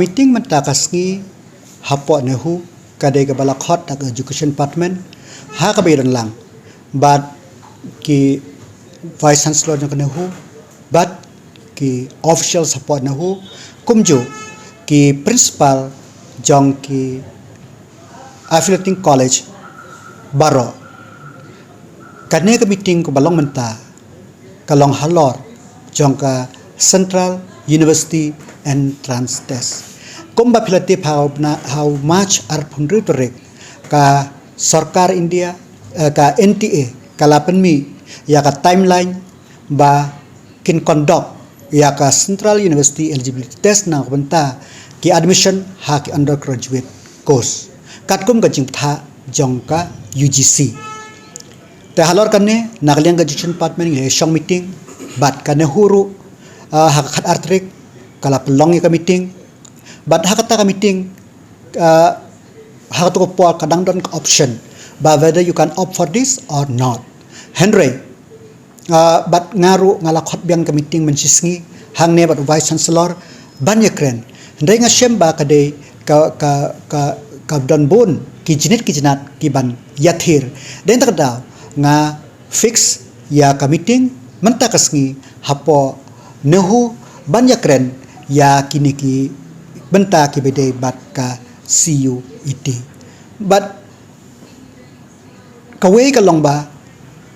meeting mentakasngi hapo nehu kadai ke balakot tak education department ha kabiran lang but ki vice chancellor jong nehu but ki official support nehu kumju ki principal jong ki affiliating college baro kane ke meeting ko balong menta kalong halor jong ka Central University Entrance Test. Kumba pilati how much are pundri torek ka Sarkar India ka NTA kalapan mi ya ka timeline ba kin conduct ya ka Central University eligibility test na benta ki admission ha ki undergraduate course. Katkum ka jingtha jongka UGC. Te halor kanne Nagaland Education Department ye shong meeting bat kanne huru hakat artrik kala pelong ka meeting but hakata ka meeting hakato ko po kadang don option ba whether you can opt for this or not Henry but ngaru ngalakot biang ka meeting mensisngi hang ne bat vice chancellor banyakren Henry nga syemba kadai ka don bon ki jinat ki ban yathir den takda nga fix ya ka meeting mentakasngi hapo nehu banyakren ya kiniki benta ki bede bat ka CUET but kawai ka longba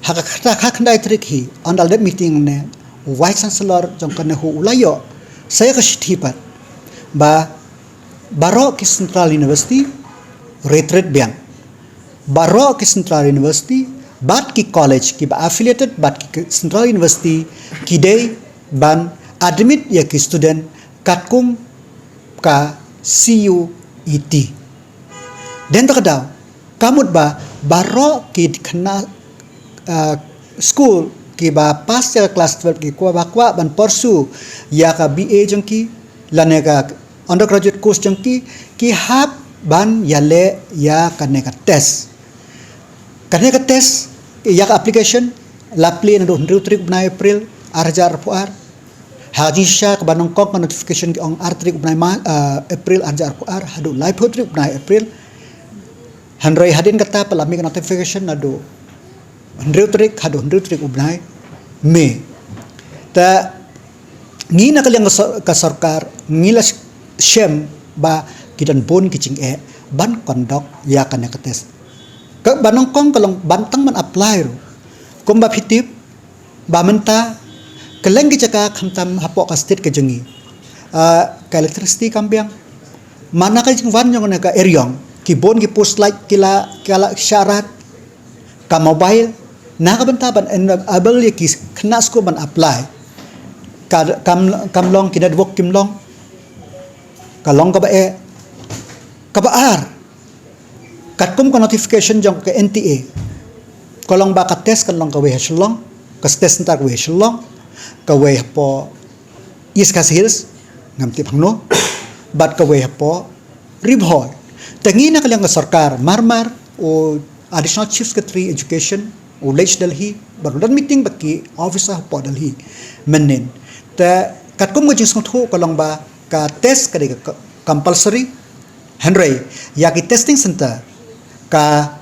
hakandai trik hi on that meeting ne vice chancellor jong ka nehu ulayo saya ka shithipat ba baro ki Central University retreat biang baro ki Central University bat ki college ki ba affiliated bat ki Central University ki day ban admit ya ki student katkum ka CUET den takadaw kamut ba baro ki kena school ki ba pass ya class 12 ki kwa ban pursue ya ka BA jengki lanega undergraduate course jengki ki hap ban yale ya kaneka test ya ka application lapli na do trip na April arjar puar haji sha ka banong kong notification ki ong artrik na April arjar puar hadu live trip na April handrai hadin kata palami ka notification na do trip ubnai me ta ni na kalyang ka sarkar ngila shem ba kidan bon kiching ban kondok ya kan ka test ka banong kong kalong bantang man apply ro kumba pitip ba menta keleng jaka khamtam hapo ka state ke jengi ka electricity kambiang mana ka jing wan jong na ka eryong ki bon ki post light kila syarat ka mobile na ka benta ban able ki knas ko ban apply ka kamlong ki network kimlong kalong ka ba ka baar katkum ka notification jong ka NTA kolong ba ka test kalong ka we shlong ka test center we shlong kawai po East Coast Hills ngamti pangno bat kawai po ribhoy tangi na kalyang sarkar marmar o additional chief secretary education o Lech Delhi barudan meeting baki officer po Delhi menin ta katkum mo jing sungtho kalong ba ka test ka compulsory Henry yaki testing center ka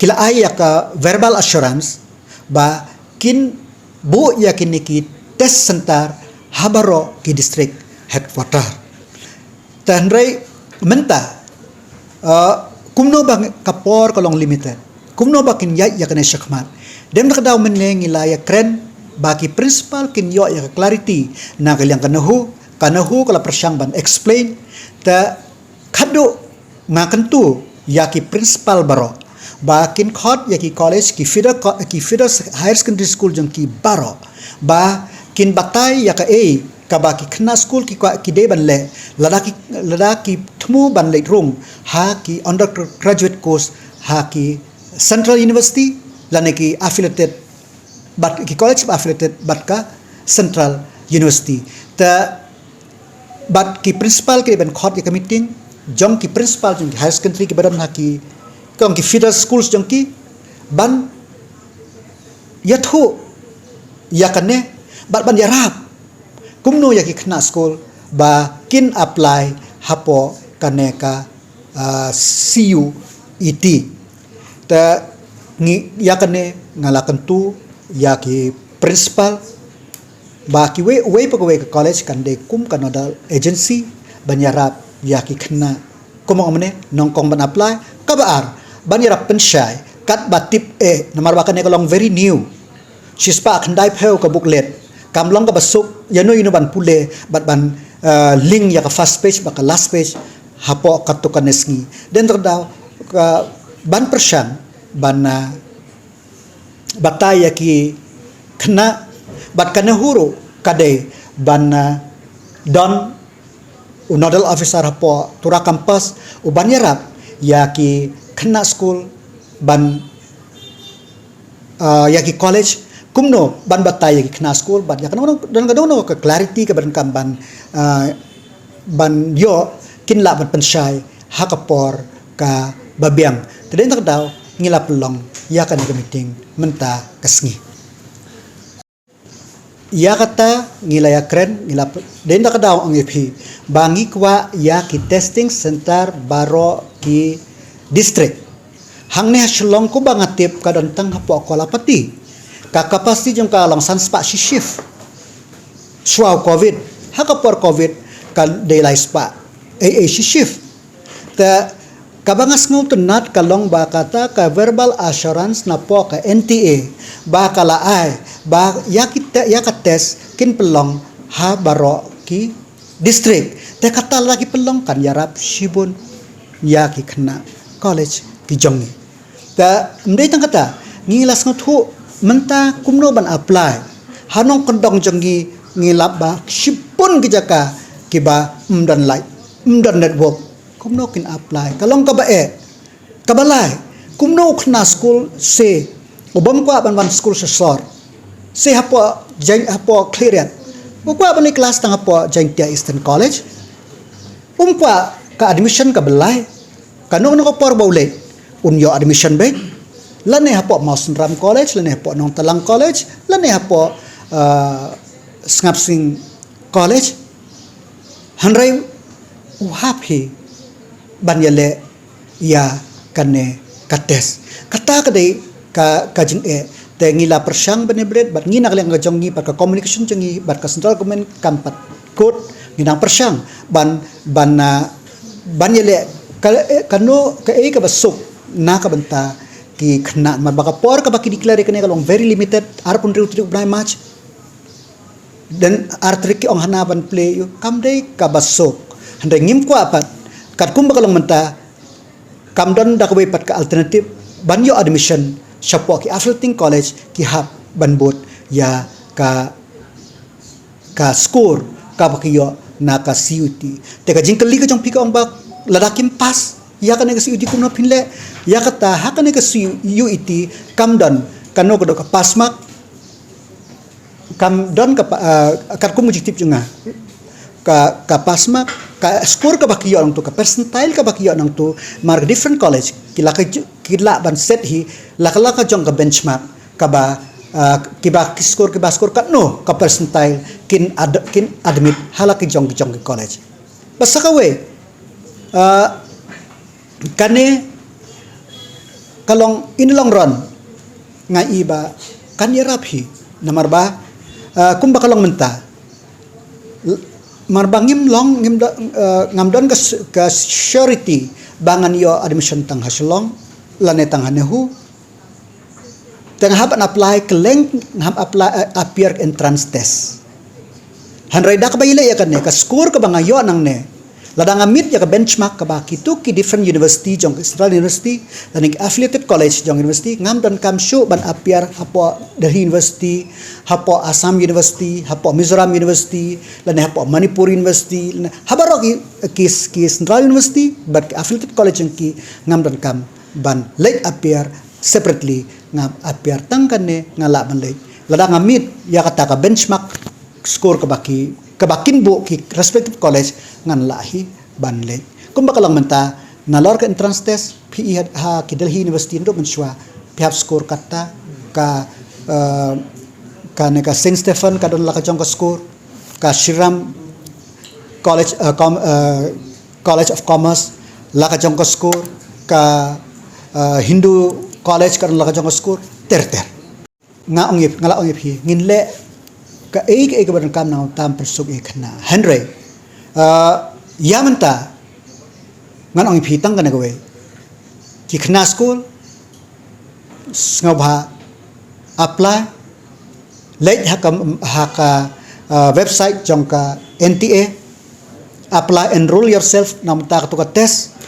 kila ay ka verbal assurance ba kin bu yakin niki test center habaro ki district headquarter tanrai menta kumno bang kapor kolong limited kumno bakin ya yakane shakmat dem nakadaw meneng ilaya kren baki principal kin yo ya clarity na kalyang kanahu kala persyang ban explain ta khadu ngakentu yaki principal baro bakin khot yaki college ki feeder higher secondary school jong ki baro ba kin batay yaka ka baki khna school ki de ban le ladaki thmu ban le rung ha ki undergraduate course ha ki Central University lane ki affiliated but ki college affiliated but ka Central University ta but ki principal ki ban khot yaka meeting jong ki principal jong higher secondary ki badan ha ki kong ki feeder schools jong ki ban yathu yakane ban yarap kumno yaki khna school ba kin apply hapo kaneka CUET ta ya kane ngalakan tu ya ki principal ba ki we pegawai ke college kan de kum kan ada agency banyarap ya ki kena kumong amne nongkong ban apply kabar banyarap pensyai kat batip nomor bakan ne kalong very new sispa khandai pheu ka booklet kamlong ka basuk yano ino ban pule bat ban link ya ka first page ba ka last page hapo katukan nesngi den terdaw ka ban persyang ban bataya ki kena bat kana huru kade ban don nodal officer hapo tura kampus uban yarap ya ki kena school ban ya ki college kumno ban bataya ki kena school bat ya kana dan kadang ke clarity ke ban kamban ban yo kinla ban pensyai hakapor ka babiang teden tak daw ngila pelong ya kan ke meeting menta kesngi ya kata ngila ya keren ngila den tak daw ang EP bangi kwa ya ki testing center baro ki district hangne shlong ko bangatip kadantang hapo kolapati ka kapasti jong ka lang sanspa si shift swaw covid hakapor covid ka delay spa si shift ta kabangas ngau tenat kalong ba kata ka verbal assurance na po ka NTA ba kalaay ba ya ka test kin pelong ha baro ki district te kata lagi pelong kan yarap sibun ya ki kena college ki jongi ta ndai tang kata ngilas ngau menta kumno ban apply hanong kondong jongi ngilap ba sipun kijaka kiba mdan network kumno kin apply kalong kabalay kumno kna school se ubam kwa ban school sa sor se hapo clear ukwa ban class tang hapo Jaintia Eastern College kwa ka admission ka belay kanong no ko por bawle unyo admission be lane hapo Mausenram College lane hapo Nong Talang College lane hapo Ngapsing College hanray happy banyale ya kane kates kata kadai ka jing te ngila persyang benebret bat ngina kali nga jongi pat ka communication jongi bat ka central government kampat code nginang persyang banyale kano ka ka basuk na ka banta ki khna mabaka por ka baki declare kane kalong very limited arpun riu bnai match dan artrik ong hanaban play yo kamdai ka basuk handai ngim ko apat kat kum bakalong menta kamdon dakwe pat ka alternative banyo admission syapo ki affiliating college ki hap banbot ya ka score ka bakiyo na ka CUT te ka jingkali ka jong pika ong bak ladakim pas ya ka nega CUT kumno pinle ya kata ha ka nega CUT kamdon kano ko ka pasmak kamdon ka kat kum mujitip junga ka pasmak ka score ka bakiyo nang tu ka percentile ka bakiyo nang tu mark different college kila ban set hi lakala ka jong ka benchmark ka ba kiba score ka no ka percentile kin admit hala ki jong college basta ka we kane kalong in long run nga iba kan yaraphi namar ba kum bakalong menta marbangim long ngamdon ka surety bangan yo admission tang haslong lane tang hanehu tang hab apply keleng hab apply appear entrance test hanray da ka bayile ya kan ne ka score ka bangayo nang ne ladang amit ya ka benchmark ka ba kitu ki different university jong Central University dan affiliated college jong university ngamdon kam shu ban appear hapo Delhi University hapo Assam University hapo Mizoram University lan hapo Manipur University habaro ki Central University but affiliated college jong ki ngamdon kam ban late appear separately ngam appear tangkan ne ngala ban late ladang amit ya kata ka benchmark score ka bakin bu ki respective college ngan lahi banle kum bakalang menta nalor ka entrance test PE ha ki Delhi University ndo menswa pihak score kata ka ka Saint Stephen ka don la ka jong ka score ka Shiram College of Commerce laka jong ko school ka Hindu College ka laka jong ko school ter nga ongip hi ngin le ka e ka ban kam na tam persuk e khna Henry yamanta ngan ongip hi tang kana gawe ki khna school ngabha apply late haka website jong ka NTA apply enroll yourself nam ta to ka test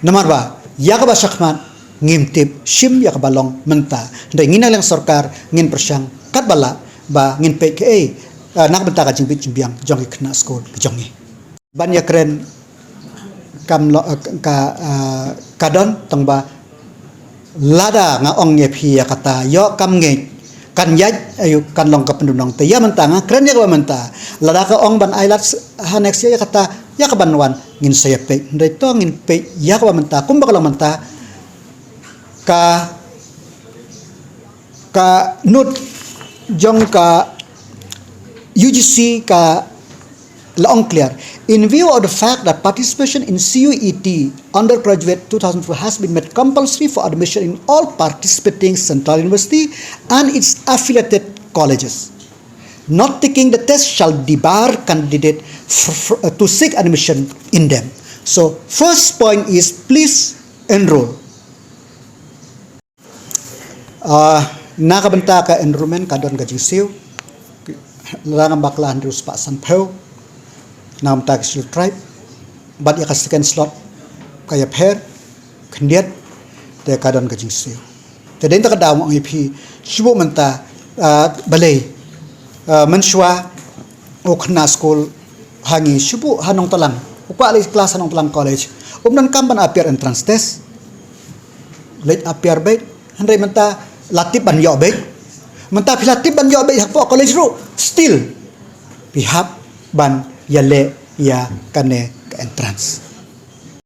nomor ba yakaba sakman ngimtip sim yakabalong menta ndai ngina lang sarkar ngin persyang kat bala ba ngin PKA nak benta ka jingbit jimbiang jong ikna school jongi ban yakren kam kadon tong ba lada nga ong ngepi yakata yo kam nge kan yaj ayu kan long ka pendunong te ya menta nga kren ya ka menta lada ka ong ban ailat hanex ya kata ya ka banwan ngin sayepe ndai to ngin pe ya ka menta kum bakal menta ka nut jong ka UGC ka laong clear in view of the fact that participation in CUET undergraduate 2004 has been made compulsory for admission in all participating central university and its affiliated colleges. Not taking the test shall debar candidate to seek admission in them. So first point is please enroll. Nakabenta ka enrollment kadon ka jisiw larang bakla handrus pak sanpeu nam tak sul tribe bat ya ka second slot kaya pair kendiat te kadon ka jisiw te den ta ka daw ang IP subo menta balay menswa o khna school hangi subo hanong talang ukwa ali class hanong talang college umnan kamban appear entrance test late appear bait handai menta latip ban yo bait menta pilatip ban yo bait hakpo college ru still pihak ban yale ya kane ke entrance